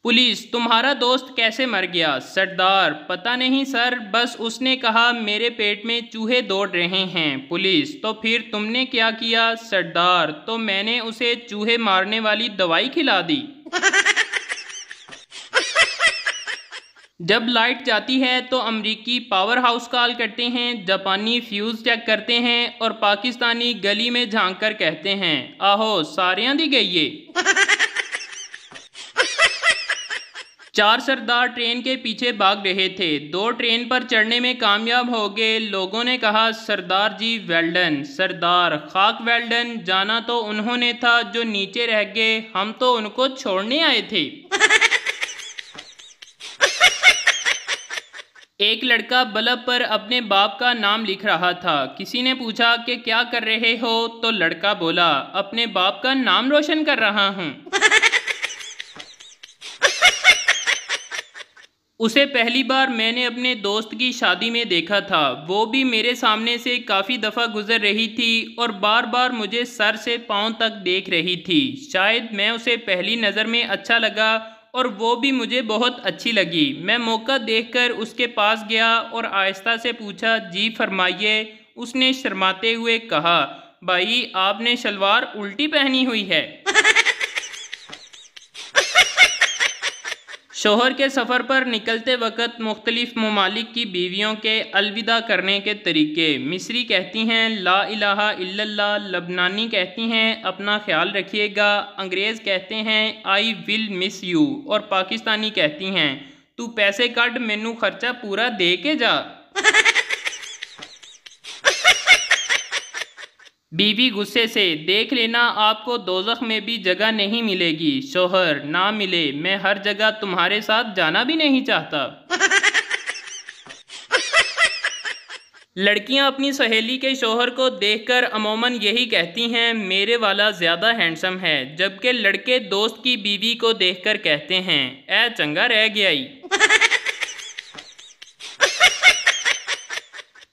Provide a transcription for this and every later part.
Police, तुम्हारा दोस्त कैसे मर गया? सरदार, पता नहीं सर, बस उसने कहा मेरे पेट में चूहे दौड़ रहे हैं। पुलिस, तो फिर तुमने क्या किया? सरदार, तो मैंने उसे चूहे मारने वाली दवाई खिला दी। जब लाइट जाती है तो अमरीकी पावर हाउस कॉल करते हैं, जापानी फ्यूज चेक करते हैं और पाकिस्तानी गली में झांक कर कहते हैं, आहो सारियां दी गई ये। चार सरदार ट्रेन के पीछे भाग रहे थे। दो ट्रेन पर चढ़ने में कामयाब हो गए। लोगों ने कहा, सरदार जी वेल डन। सरदार, खाक वेल डन, जाना तो उन्होंने था जो नीचे रह गए, हम तो उनको छोड़ने आए थे। एक लड़का बल्ब पर अपने बाप का नाम लिख रहा था। किसी ने पूछा कि क्या कर रहे हो? तो लड़का बोला, अपने बाप का नाम रोशन कर रहा हूँ। उसे पहली बार मैंने अपने दोस्त की शादी में देखा था। वो भी मेरे सामने से काफ़ी दफ़ा गुजर रही थी और बार बार मुझे सर से पाँव तक देख रही थी। शायद मैं उसे पहली नज़र में अच्छा लगा और वो भी मुझे बहुत अच्छी लगी। मैं मौका देखकर उसके पास गया और आहिस्ता से पूछा, जी फरमाइए। उसने शर्माते हुए कहा, भाई आपने शलवार उल्टी पहनी हुई है। शोहर के सफ़र पर निकलते वक्त मुख्तलिफ ममालिक की बीवियों के अलविदा करने के तरीके। मिस्री कहती हैं, ला इलाहा इल्लल्लाह। लबनानी कहती हैं, अपना ख्याल रखिएगा। अंग्रेज़ कहते हैं, आई विल मिस यू। और पाकिस्तानी कहती हैं, तू पैसे कट, मैनू खर्चा पूरा दे के जा। बीवी गुस्से से, देख लेना आपको दोज़ख में भी जगह नहीं मिलेगी। शोहर, ना मिले, मैं हर जगह तुम्हारे साथ जाना भी नहीं चाहता। लड़कियां अपनी सहेली के शोहर को देखकर अमूमन यही कहती हैं, मेरे वाला ज़्यादा हैंडसम है। जबकि लड़के दोस्त की बीवी को देखकर कहते हैं, ए चंगा रह गया ही।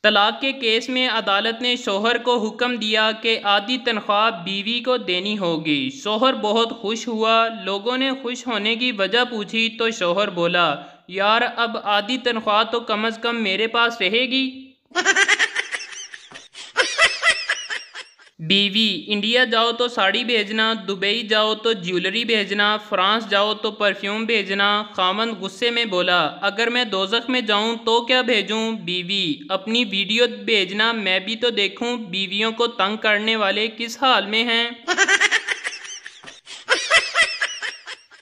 तलाक के केस में अदालत ने शोहर को हुक्म दिया कि आधी तनख्वाह बीवी को देनी होगी। शोहर बहुत खुश हुआ। लोगों ने खुश होने की वजह पूछी तो शोहर बोला, यार अब आधी तनख्वाह तो कम से कम मेरे पास रहेगी। बीवी, इंडिया जाओ तो साड़ी भेजना, दुबई जाओ तो ज्वेलरी भेजना, फ्रांस जाओ तो परफ्यूम भेजना। खामंद गुस्से में बोला, अगर मैं दोज़ख में जाऊं तो क्या भेजूं? बीवी, अपनी वीडियो भेजना, मैं भी तो देखूं बीवियों को तंग करने वाले किस हाल में हैं।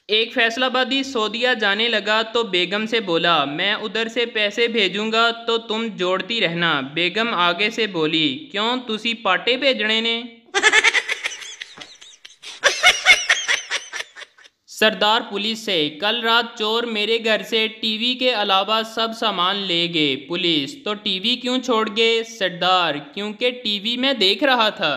एक फैसलाबादी सऊदीया जाने लगा तो बेगम से बोला, मैं उधर से पैसे भेजूंगा तो तुम जोड़ती रहना। बेगम आगे से बोली, क्यों तुसी पाटे भेजने ने? सरदार पुलिस से, कल रात चोर मेरे घर से टीवी के अलावा सब सामान ले गए। पुलिस, तो टीवी क्यों छोड़ गए? सरदार, क्योंकि टीवी मैं देख रहा था।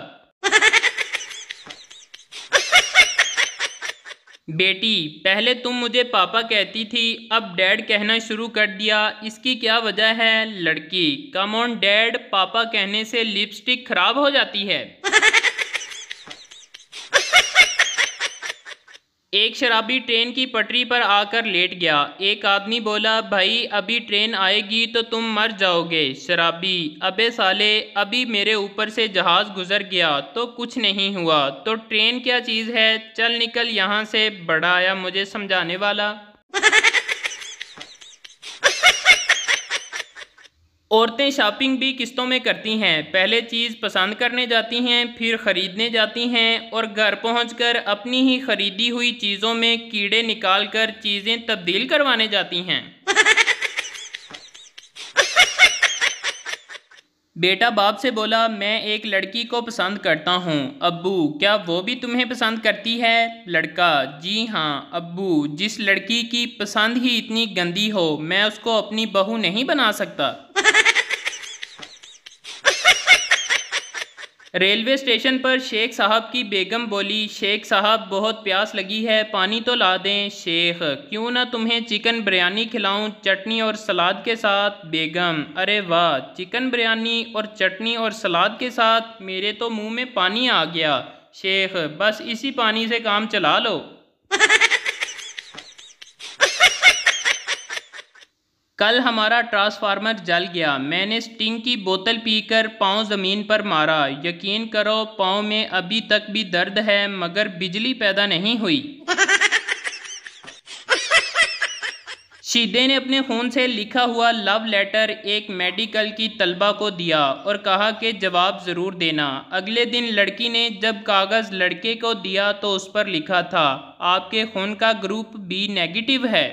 बेटी, पहले तुम मुझे पापा कहती थी, अब डैड कहना शुरू कर दिया, इसकी क्या वजह है? लड़की, कम ऑन डैड, पापा कहने से लिपस्टिक खराब हो जाती है। एक शराबी ट्रेन की पटरी पर आकर लेट गया। एक आदमी बोला, भाई अभी ट्रेन आएगी तो तुम मर जाओगे। शराबी, अबे साले, अभी मेरे ऊपर से जहाज गुजर गया तो कुछ नहीं हुआ, तो ट्रेन क्या चीज़ है? चल निकल यहाँ से, बड़ा आया मुझे समझाने वाला। औरतें शॉपिंग भी किस्तों में करती हैं। पहले चीज़ पसंद करने जाती हैं, फिर ख़रीदने जाती हैं और घर पहुंचकर अपनी ही ख़रीदी हुई चीज़ों में कीड़े निकालकर चीज़ें तब्दील करवाने जाती हैं। बेटा बाप से बोला, मैं एक लड़की को पसंद करता हूँ। अब्बू, क्या वो भी तुम्हें पसंद करती है? लड़का, जी हाँ अब्बू, जिस लड़की की पसंद ही इतनी गंदी हो, मैं उसको अपनी बहू नहीं बना सकता। रेलवे स्टेशन पर शेख साहब की बेगम बोली, शेख साहब बहुत प्यास लगी है, पानी तो ला दें। शेख, क्यों ना तुम्हें चिकन बिरयानी खिलाऊं, चटनी और सलाद के साथ। बेगम, अरे वाह, चिकन बिरयानी और चटनी और सलाद के साथ, मेरे तो मुंह में पानी आ गया। शेख, बस इसी पानी से काम चला लो। कल हमारा ट्रांसफार्मर जल गया। मैंने स्टिंग की बोतल पीकर पाँव ज़मीन पर मारा। यकीन करो पाँव में अभी तक भी दर्द है मगर बिजली पैदा नहीं हुई। शीदे ने अपने खून से लिखा हुआ लव लेटर एक मेडिकल की तलबा को दिया और कहा कि जवाब ज़रूर देना। अगले दिन लड़की ने जब कागज़ लड़के को दिया तो उस पर लिखा था, आपके खून का ग्रुप बी नेगेटिव है।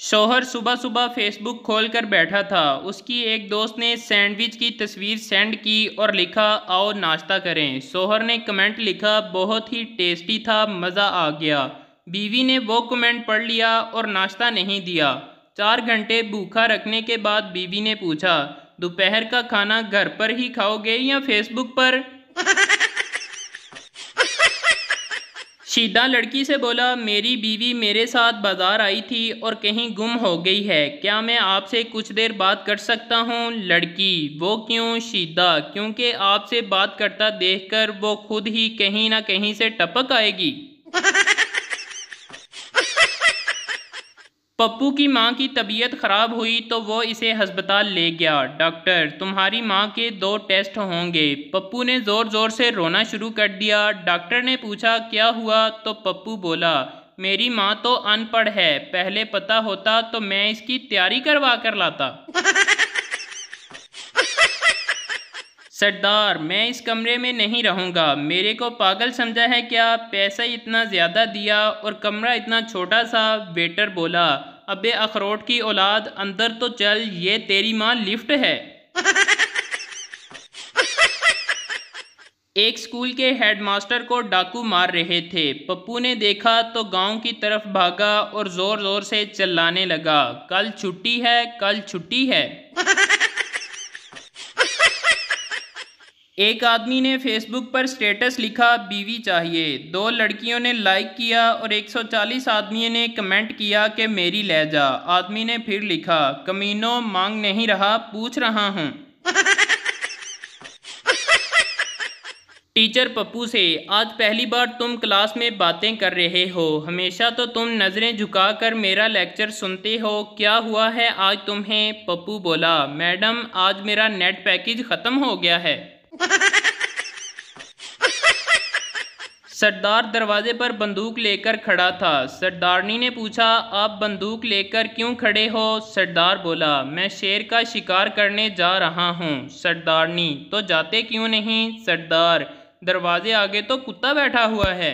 शौहर सुबह सुबह फेसबुक खोलकर बैठा था। उसकी एक दोस्त ने सैंडविच की तस्वीर सेंड की और लिखा, आओ नाश्ता करें। शौहर ने कमेंट लिखा, बहुत ही टेस्टी था, मज़ा आ गया। बीवी ने वो कमेंट पढ़ लिया और नाश्ता नहीं दिया। 4 घंटे भूखा रखने के बाद बीवी ने पूछा, दोपहर का खाना घर पर ही खाओगे या फेसबुक पर? शीदा लड़की से बोला, मेरी बीवी मेरे साथ बाजार आई थी और कहीं गुम हो गई है, क्या मैं आपसे कुछ देर बात कर सकता हूँ? लड़की, वो क्यों? शीदा, क्योंकि आपसे बात करता देखकर वो खुद ही कहीं ना कहीं से टपक आएगी। पप्पू की मां की तबीयत खराब हुई तो वो इसे हस्पताल ले गया। डॉक्टर, तुम्हारी मां के 2 टेस्ट होंगे। पप्पू ने ज़ोर ज़ोर से रोना शुरू कर दिया। डॉक्टर ने पूछा, क्या हुआ? तो पप्पू बोला, मेरी मां तो अनपढ़ है, पहले पता होता तो मैं इसकी तैयारी करवा कर लाता। सरदार, मैं इस कमरे में नहीं रहूँगा। मेरे को पागल समझा है क्या? पैसा इतना ज़्यादा दिया और कमरा इतना छोटा सा। वेटर बोला, अबे अखरोट की औलाद, अंदर तो चल, ये तेरी माँ लिफ्ट है। एक स्कूल के हेडमास्टर को डाकू मार रहे थे। पप्पू ने देखा तो गांव की तरफ भागा और ज़ोर ज़ोर से चिल्लाने लगा, कल छुट्टी है, कल छुट्टी है। एक आदमी ने फेसबुक पर स्टेटस लिखा, बीवी चाहिए। 2 लड़कियों ने लाइक किया और 140 आदमियों ने कमेंट किया कि मेरी ले जा। आदमी ने फिर लिखा, कमीनों, मांग नहीं रहा, पूछ रहा हूँ। टीचर पप्पू से, आज पहली बार तुम क्लास में बातें कर रहे हो। हमेशा तो तुम नज़रें झुकाकर मेरा लेक्चर सुनते हो, क्या हुआ है आज तुम्हें? पप्पू बोला, मैडम आज मेरा नेट पैकेज ख़त्म हो गया है। सरदार दरवाजे पर बंदूक लेकर खड़ा था। सरदारनी ने पूछा, आप बंदूक लेकर क्यों खड़े हो? सरदार बोला, मैं शेर का शिकार करने जा रहा हूँ। सरदारनी, तो जाते क्यों नहीं? सरदार, दरवाजे आगे तो कुत्ता बैठा हुआ है।